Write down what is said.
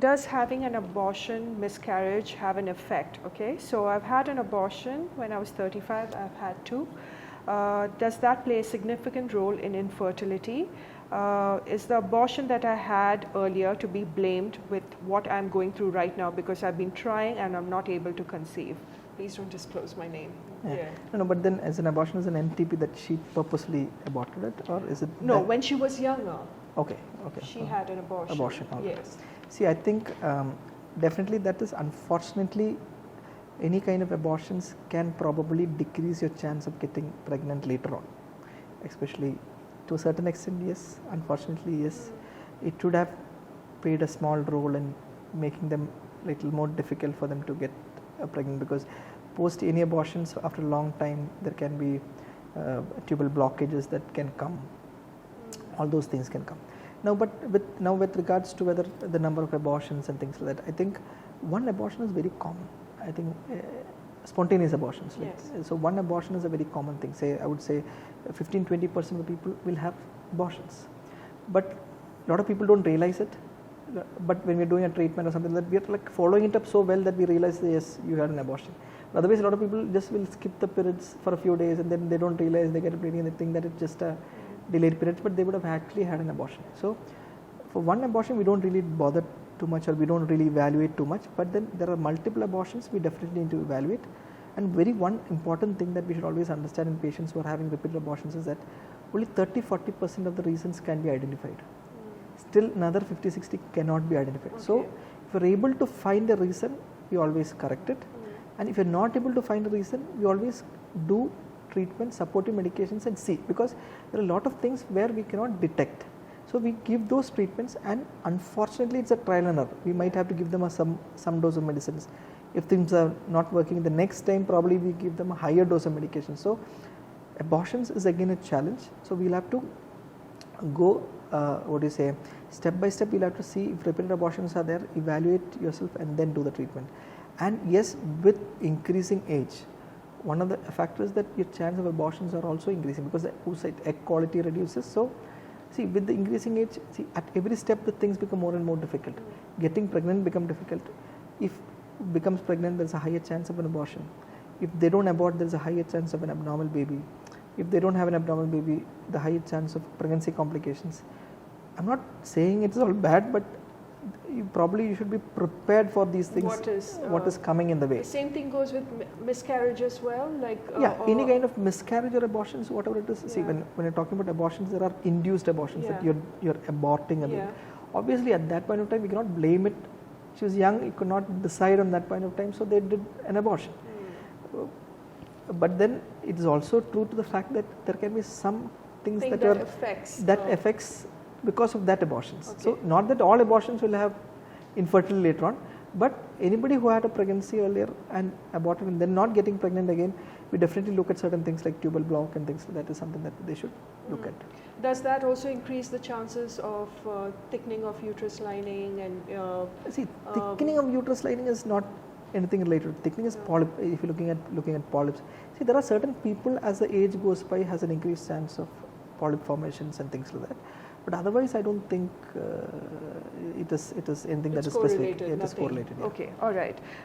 does having an abortion, miscarriage have an effect? Okay, so I've had an abortion when I was 35, I've had 2. Does that play a significant role in infertility? Is the abortion that I had earlier to be blamed with what I'm going through right now because I've been trying and I'm not able to conceive? Please don't disclose my name. Yeah. No, but then as an abortion is an MTP that she purposely aborted it, or is it? No, when she was younger. Okay. She had an abortion. Yes. See, I think definitely that is, unfortunately, any kind of abortions can probably decrease your chance of getting pregnant later on, especially to a certain extent. Yes, unfortunately, yes, it should have played a small role in making them little more difficult for them to get pregnant, because post any abortions after a long time there can be tubal blockages that can come. All those things can come. Now, but with regards to whether the number of abortions and things like that, I think one abortion is very common. I think spontaneous abortions. Yes. So one abortion is a very common thing. Say, I would say 15-20% of the people will have abortions, but a lot of people don't realize it. But when we're doing a treatment or something, that we are like following it up so well that we realize, yes, you had an abortion. But otherwise, a lot of people just will skip the periods for a few days and then they don't realize they get bleeding and they think that it's just a delayed periods, but they would have actually had an abortion. So for one abortion, we don't really bother too much, or we don't really evaluate too much. But then there are multiple abortions we definitely need to evaluate. And one important thing that we should always understand in patients who are having repeated abortions is that only 30-40% of the reasons can be identified. Still another 50-60 cannot be identified. Okay. So if you're able to find a reason, you always correct it. And if you're not able to find a reason, you always do treatment, supportive medications, and see, because there are a lot of things where we cannot detect. So we give those treatments, and unfortunately it's a trial and error. We might have to give them some dose of medicines. If things are not working, the next time probably we give them a higher dose of medication. So abortions is again a challenge. So we'll have to go step by step. We'll have to see if repeated abortions are there, evaluate yourself, and then do the treatment. And yes, with increasing age, one of the factors that your chance of abortions are also increasing, because the oocyte egg quality reduces. So see, with the increasing age, see, at every step the things become more and more difficult. Getting pregnant become difficult. If becomes pregnant, there's a higher chance of an abortion. If they don't abort, there's a higher chance of an abnormal baby. If they don't have an abnormal baby, the higher chance of pregnancy complications. I'm not saying it's all bad, but you should be prepared for these things. What is coming in the way. The same thing goes with miscarriage as well, any kind of miscarriage or abortions, whatever it is. Yeah. See, when you're talking about abortions, there are induced abortions that you're aborting a baby. Obviously, at that point of time, we cannot blame it. She was young; you could not decide on that point of time, so they did an abortion. But then it is also true to the fact that there can be some things that affects because of that abortions. Okay. So not that all abortions will have infertility later on, but anybody who had a pregnancy earlier and aborted and then not getting pregnant again, we definitely look at certain things like tubal block and things. That is something that they should look at. Does that also increase the chances of thickening of uterus lining and? See, thickening of uterus lining is not anything related. Thickening is polyp. If you're looking at polyps, see, there are certain people as the age goes by has an increased chance of polyp formations and things like that. But otherwise, I don't think it is anything that is specific. It is correlated. Okay, all right.